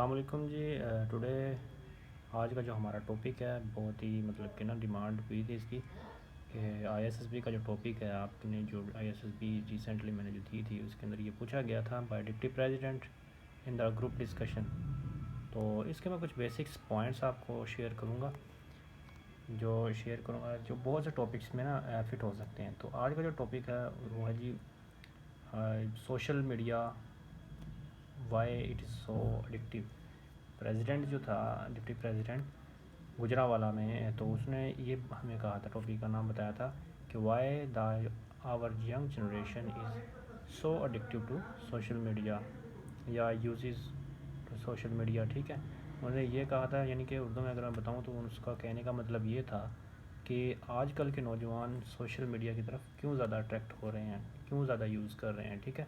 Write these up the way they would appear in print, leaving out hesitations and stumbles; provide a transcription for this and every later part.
अस्सलामुअलैकुम जी। टुडे आज का जो हमारा टॉपिक है बहुत ही मतलब कि ना डिमांड हुई थी इसकी कि आईएसएसबी का जो टॉपिक है, आपने जो आईएसएसबी रिसेंटली मैंने जो दी थी उसके अंदर ये पूछा गया था by deputy president in the group discussion. तो इसके मैं कुछ बेसिक्स पॉइंट्स आपको शेयर करूँगा जो बहुत से टॉपिक्स में ना फिट हो सकते हैं। तो आज का जो टॉपिक है वो है जी social media, why it is so addictive. President जो था, डिप्टी प्रेसिडेंट गुजरावाला में, तो उसने ये हमें कहा था, टॉपिक का नाम बताया था कि why the our young generation is so addictive to social media या यूजेस टू सोशल मीडिया। ठीक है, उन्होंने ये कहा था, यानी कि उर्दू में अगर मैं बताऊँ तो उसका कहने का मतलब ये था कि आजकल के नौजवान सोशल मीडिया की तरफ क्यों ज़्यादा अट्रैक्ट हो रहे हैं, क्यों ज़्यादा यूज़ कर रहे हैं। ठीक है,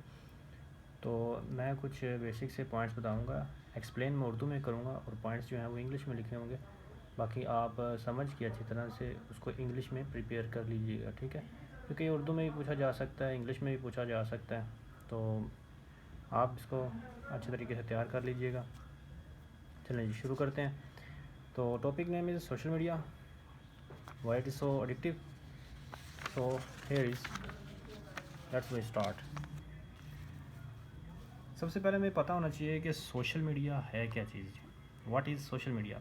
तो मैं कुछ बेसिक से पॉइंट्स बताऊंगा, एक्सप्लेन मैं उर्दू में करूंगा और पॉइंट्स जो हैं वो इंग्लिश में लिखे होंगे। बाकी आप समझ के अच्छी तरह से उसको इंग्लिश में प्रिपेयर कर लीजिएगा। ठीक है, क्योंकि उर्दू में भी पूछा जा सकता है, इंग्लिश में भी पूछा जा सकता है, तो आप इसको अच्छे तरीके से तैयार कर लीजिएगा। चलें जी, शुरू करते हैं। तो topic name is social media, why it is so addictive. So here is, let's we start. सबसे पहले हमें पता होना चाहिए कि सोशल मीडिया है क्या चीज़। What is social media?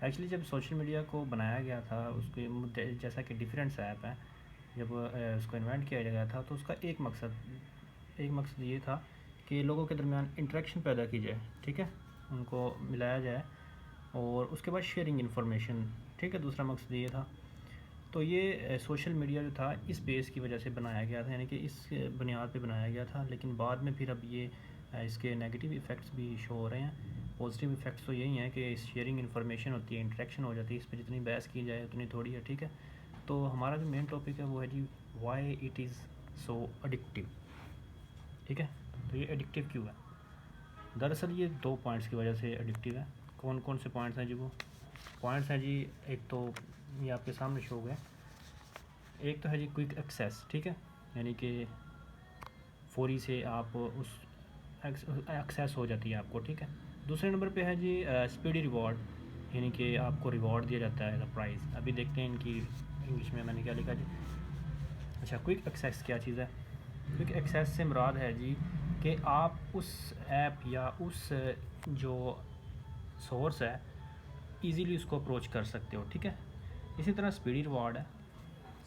Actually जब सोशल मीडिया को बनाया गया था, उसके जैसा कि डिफरेंट्स ऐप हैं, जब उसको इन्वेंट किया गया था तो उसका एक मकसद ये था कि लोगों के दरमियान इंटरेक्शन पैदा की जाए। ठीक है, उनको मिलाया जाए और उसके बाद शेयरिंग इन्फॉर्मेशन। ठीक है, दूसरा मकसद ये था। तो ये सोशल मीडिया जो था इस बेस की वजह से बनाया गया था, यानी कि इस बुनियाद पे बनाया गया था। लेकिन बाद में फिर अब ये इसके नेगेटिव इफ़ेक्ट्स भी शो हो रहे हैं। पॉजिटिव इफ़ेक्ट्स तो यही हैं कि शेयरिंग इन्फॉर्मेशन होती है, इंटरेक्शन हो जाती है, इस पर जितनी बहस की जाए उतनी थोड़ी है। ठीक है, तो हमारा जो मेन टॉपिक है वो है जी why it is so addictive. ठीक है, तो ये एडिक्टिव क्यों है? दरअसल ये दो पॉइंट्स की वजह से एडिक्टिव है। कौन कौन से पॉइंट्स हैं जी? वो पॉइंट्स हैं जी, एक तो ये आपके सामने शो हो गए। एक तो है जी क्विक एक्सेस। ठीक है, यानी कि फौरी से आप उस एक्सेस हो जाती है आपको। ठीक है, दूसरे नंबर पे है जी स्पीडी रिवॉर्ड, यानी कि आपको रिवॉर्ड दिया जाता है एज अ प्राइज़। अभी देखते हैं इनकी इंग्लिश में मैंने क्या लिखा जी। अच्छा, क्विक एक्सेस क्या चीज़ है? क्विक एक्सेस से मुराद है जी कि आप उस ऐप या उस जो सोर्स है इजीली उसको अप्रोच कर सकते हो। ठीक है, इसी तरह स्पीडी रिवॉर्ड है।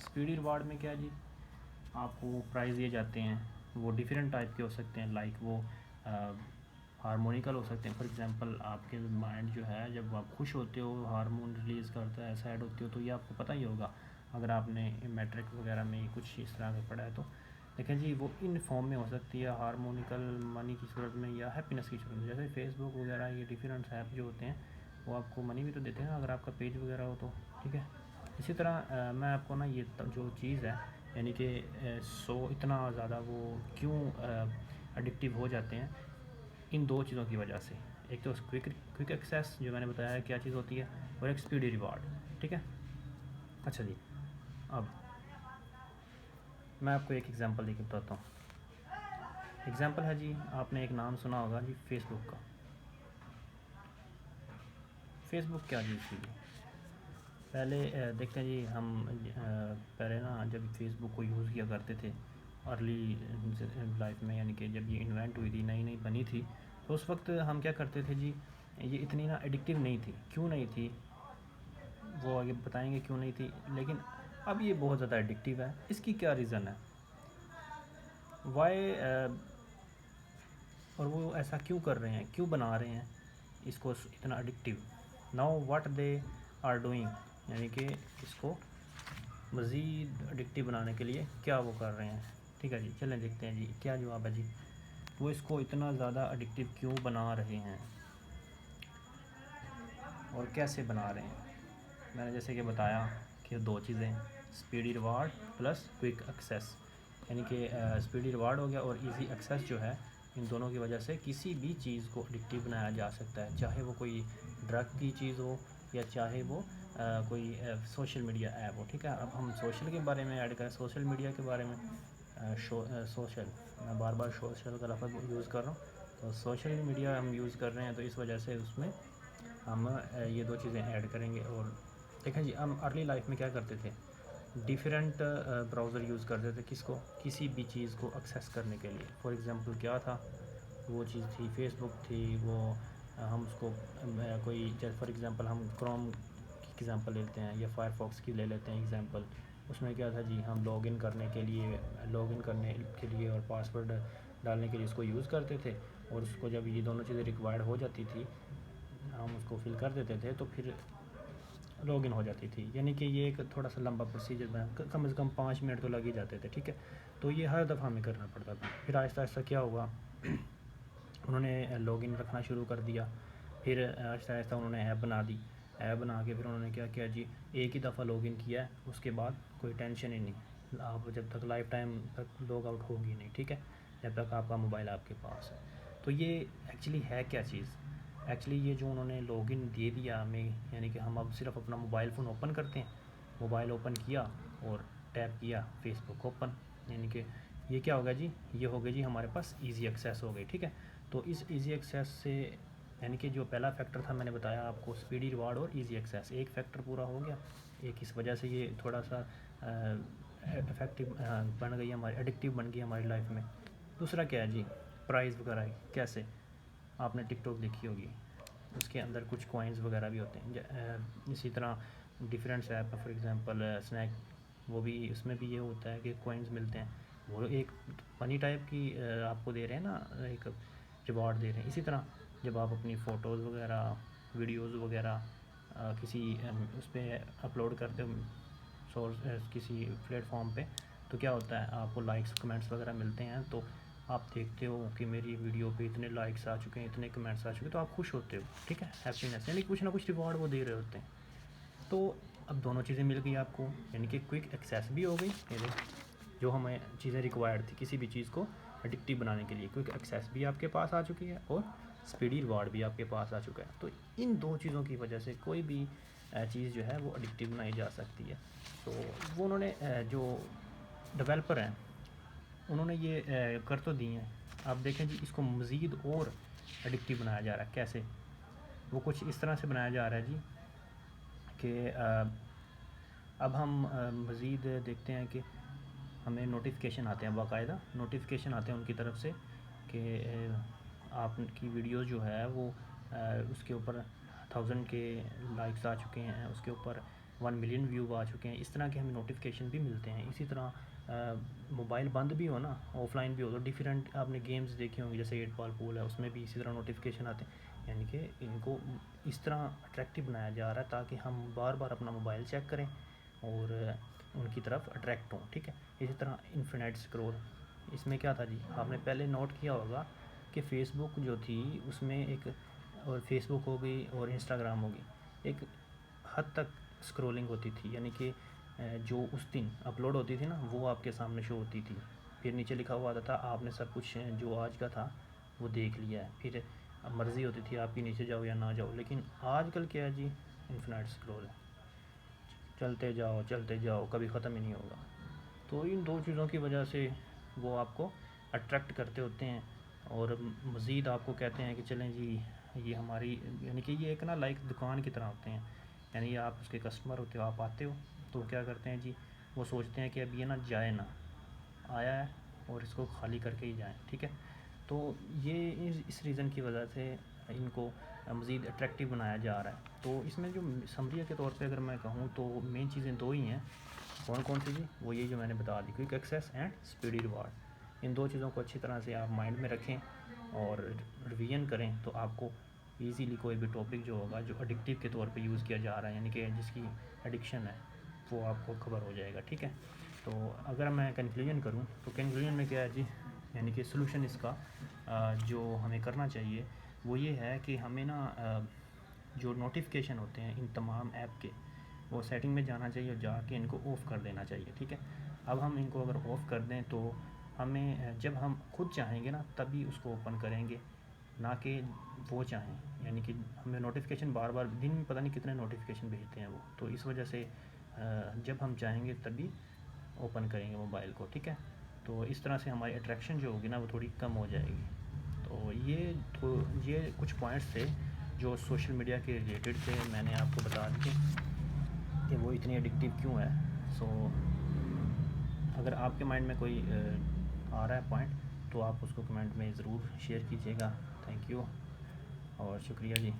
स्पीडी रिवॉर्ड में क्या है जी, आपको प्राइज़ दिए जाते हैं, वो डिफरेंट टाइप के हो सकते हैं। लाइक वो हारमोनिकल हो सकते हैं। फॉर एग्जांपल आपके माइंड जो है, जब आप खुश होते हो हार्मोन रिलीज़ करता है, सैड होते हो तो ये आपको पता ही होगा अगर आपने मैट्रिक वगैरह में कुछ इस तरह का पढ़ा है तो। देखें जी, वो इन फॉर्म में हो सकती है, हार्मोनिकल मनी की सूरत में या हैप्पीनेस की सूरत में। जैसे फेसबुक वगैरह, ये डिफरेंट ऐप जो होते हैं वो आपको मनी भी तो देते हैं अगर आपका पेज वगैरह हो तो। ठीक है, इसी तरह मैं आपको ना ये जो चीज़ है, यानी कि इतना ज़्यादा वो क्यों एडिक्टिव हो जाते हैं, इन दो चीज़ों की वजह से। एक तो क्विक एक्सेस जो मैंने बताया है क्या चीज़ होती है, और एक स्पीडी रिवार्ड। ठीक है, अच्छा जी, अब मैं आपको एक एग्ज़ाम्पल देके बताता हूँ। एग्ज़ाम्पल है जी, आपने एक नाम सुना होगा जी, फेसबुक का। फेसबुक क्या चीज़ थी? पहले देखते हैं जी, हम पहले ना जब फेसबुक को यूज़ किया करते थे अर्ली लाइफ में, यानी कि जब ये इन्वेंट हुई थी, नई नई बनी थी, तो उस वक्त हम क्या करते थे जी, ये इतनी ना एडिक्टिव नहीं थी। क्यों नहीं थी वो आगे बताएंगे क्यों नहीं थी, लेकिन अब ये बहुत ज़्यादा एडिक्टिव है। इसकी क्या रीज़न है, वाई, और वो ऐसा क्यों कर रहे हैं, क्यों बना रहे हैं इसको इतना addictive? Now what they are doing, यानी कि इसको मज़ीद एडिक्टिव बनाने के लिए क्या वो कर रहे हैं। ठीक है जी, चलें देखते हैं जी क्या जवाब है जी। वो इसको इतना ज़्यादा एडिक्टिव क्यों बना रहे हैं और कैसे बना रहे हैं? मैंने जैसे कि बताया कि दो चीज़ें, speedy reward plus quick access, यानी कि स्पीडी रिवार्ड हो गया और इजी एक्सेस जो है, इन दोनों की वजह से किसी भी चीज़ को एडिक्टिव बनाया जा सकता है। चाहे वो कोई ड्रग की चीज़ हो या चाहे वो कोई सोशल मीडिया ऐप हो। ठीक है, अब हम सोशल के बारे में ऐड करें, सोशल मीडिया के बारे में। सोशल, मैं बार बार सोशल का लफ्ज़ यूज़ कर रहा हूँ तो सोशल मीडिया हम यूज़ कर रहे हैं तो इस वजह से उसमें हम ये दो चीज़ें ऐड करेंगे। और देखें जी, हम अर्ली लाइफ में क्या करते थे, डिफरेंट ब्राउज़र यूज़ करते थे, किसको, किसी भी चीज़ को एक्सेस करने के लिए। फॉर एग्ज़ाम्पल क्या था, वो चीज़ थी फेसबुक थी, वो हम उसको कोई जैसे फॉर एग्ज़ाम्पल हम क्रोम की एग्ज़ाम्पल लेते हैं या फायरफॉक्स की ले लेते हैं एग्ज़ाम्पल। उसमें क्या था जी, हम लॉगिन करने के लिए और पासवर्ड डालने के लिए उसको यूज़ करते थे, और उसको जब ये दोनों चीज़ें रिक्वायर्ड हो जाती थी हम उसको फिल कर देते थे तो फिर लॉगिन हो जाती थी। यानी कि ये एक थोड़ा सा लंबा प्रोसीजर बना, कम से कम 5 मिनट तो लग ही जाते थे, ठीक है। तो ये हर दफ़ा हमें करना पड़ता था। फिर आहिस्ता आहिस्ता क्या हुआ, उन्होंने लॉगिन रखना शुरू कर दिया। फिर आहिस्ता आहिस्ता उन्होंने ऐप बना दी। ऐप बना के फिर उन्होंने क्या किया जी, एक ही दफ़ा लॉगिन किया है, उसके बाद कोई टेंशन ही नहीं, आप जब तक लाइफ टाइम तक लॉग आउट होगी नहीं, ठीक है, जब तक आपका मोबाइल आपके पास है। तो ये एक्चुअली है क्या चीज़, एक्चुअली ये जो उन्होंने लॉगिन दे दिया हमें, यानी कि हम अब सिर्फ अपना मोबाइल फ़ोन ओपन करते हैं, मोबाइल ओपन किया और टैप किया फेसबुक ओपन, यानी कि ये क्या होगा जी, ये हो गया जी हमारे पास इजी एक्सेस हो गई, ठीक है। तो इस इजी एक्सेस से, यानी कि जो पहला फैक्टर था मैंने बताया आपको, स्पीडी रिवार्ड और इजी एक्सेस, एक फैक्टर पूरा हो गया। एक इस वजह से ये थोड़ा सा इफ़ेक्टिव बन गई हमारी, एडिक्टिव बन गई हमारी लाइफ में। दूसरा क्या है जी, प्राइस वगैरह कैसे, आपने टिकटॉक देखी होगी, उसके अंदर कुछ कॉइन्स वगैरह भी होते हैं। इसी तरह differents app for example snack, वो भी, उसमें भी ये होता है कि कॉइन्स मिलते हैं, वो एक मनी टाइप की आपको दे रहे हैं ना, एक रिवॉर्ड दे रहे हैं। इसी तरह जब आप अपनी फ़ोटोज़ वगैरह, वीडियोज़ वगैरह किसी उस पर अपलोड करते हो, सोर्स किसी प्लेटफॉर्म पे, तो क्या होता है, आपको लाइक्स कमेंट्स वगैरह मिलते हैं। तो आप देखते हो कि मेरी वीडियो पे इतने लाइक्स आ चुके हैं, इतने कमेंट्स आ चुके हैं, तो आप खुश होते हो, ठीक है, हैप्पीनेस, यानी कुछ ना कुछ रिवॉर्ड वो दे रहे होते हैं। तो अब दोनों चीज़ें मिल गई आपको, यानी कि क्विक एक्सेस भी हो गई, यानी जो हमें चीज़ें रिक्वायर्ड थी किसी भी चीज़ को एडिक्टिव बनाने के लिए, क्विक एक्सेस भी आपके पास आ चुकी है और स्पीडी रिवॉर्ड भी आपके पास आ चुका है। तो इन दो चीज़ों की वजह से कोई भी चीज़ जो है वो एडिक्टिव बनाई जा सकती है। तो वो उन्होंने जो डेवलपर हैं उन्होंने ये कर तो दी हैं। आप देखें जी, इसको मज़ीद और एडिक्टिव बनाया जा रहा है। कैसे, वो कुछ इस तरह से बनाया जा रहा है जी कि अब हम मज़ीद देखते हैं कि हमें नोटिफिकेशन आते हैं, बाकायदा नोटिफिकेशन आते हैं उनकी तरफ से कि आपकी वीडियो जो है वो उसके ऊपर 1000 के लाइक्स आ चुके हैं, उसके ऊपर 1 मिलियन व्यू आ चुके हैं। इस तरह के हमें नोटिफिकेशन भी मिलते हैं। इसी तरह मोबाइल बंद भी हो ना, ऑफलाइन भी हो, तो डिफरेंट आपने गेम्स देखे होंगे, जैसे 8 बॉल पूल है, उसमें भी इसी तरह नोटिफिकेशन आते हैं। यानी कि इनको इस तरह अट्रैक्टिव बनाया जा रहा है ताकि हम बार बार अपना मोबाइल चेक करें और उनकी तरफ अट्रैक्ट हों, ठीक है। इसी तरह इन्फिनिट स्क्रॉल, इसमें क्या था जी, आपने पहले नोट किया होगा कि फ़ेसबुक जो थी उसमें एक, और फेसबुक हो गई और इंस्टाग्राम हो गई, एक हद तक स्क्रॉलिंग होती थी, यानी कि जो उस दिन अपलोड होती थी ना वो आपके सामने शो होती थी। फिर नीचे लिखा हुआ आता था आपने सब कुछ जो आज का था वो देख लिया है, फिर मर्ज़ी होती थी आपकी नीचे जाओ या ना जाओ। लेकिन आजकल क्या है जी, इन्फिनिट स्क्रॉल है, चलते जाओ, कभी ख़त्म ही नहीं होगा। तो इन दो चीज़ों की वजह से वो आपको अट्रैक्ट करते होते हैं और मज़ीद आपको कहते हैं कि चलें जी, ये हमारी, यानी कि ये एक ना लाइक दुकान की तरह होते हैं। यानी आप उसके कस्टमर होते हो, आप आते हो तो क्या करते हैं जी, वो सोचते हैं कि अब ये ना जाए ना, आया है और इसको खाली करके ही जाएं, ठीक है। तो ये इस रीज़न की वजह से इनको मज़ीद अट्रैक्टिव बनाया जा रहा है। तो इसमें जो समरिया के तौर पे अगर मैं कहूँ तो मेन चीज़ें दो ही हैं। कौन कौन सी जी, वो ये जो मैंने बता दी, quick access and speedy reward. इन दो चीज़ों को अच्छी तरह से आप माइंड में रखें और रिवीजन करें तो आपको इजीली कोई भी टॉपिक जो होगा जो एडिक्टिव के तौर पे यूज़ किया जा रहा है, यानी कि जिसकी एडिक्शन है, वो आपको खबर हो जाएगा, ठीक है। तो अगर मैं कंक्लूजन करूँ तो कंक्लूजन में क्या है जी, यानी कि सलूशन इसका जो हमें करना चाहिए वो ये है कि हमें ना जो नोटिफिकेशन होते हैं इन तमाम ऐप के, वो सेटिंग में जाना चाहिए और जाके इनको ऑफ़ कर देना चाहिए, ठीक है। अब हम इनको अगर ऑफ़ कर दें तो हमें जब हम खुद चाहेंगे ना तभी उसको ओपन करेंगे, ना कि वो चाहें। यानी कि हमें नोटिफिकेशन बार बार दिन में पता नहीं कितने नोटिफिकेशन भेजते हैं वो, तो इस वजह से जब हम चाहेंगे तभी ओपन करेंगे मोबाइल को, ठीक है। तो इस तरह से हमारी अट्रैक्शन जो होगी ना वो थोड़ी कम हो जाएगी। तो तो ये कुछ पॉइंट्स थे जो सोशल मीडिया के रिलेटेड थे, मैंने आपको बता दिए कि वो इतनी एडिक्टिव क्यों है। सो अगर आपके माइंड में कोई आ रहा है पॉइंट तो आप उसको कमेंट में ज़रूर शेयर कीजिएगा। थैंक यू और शुक्रिया जी।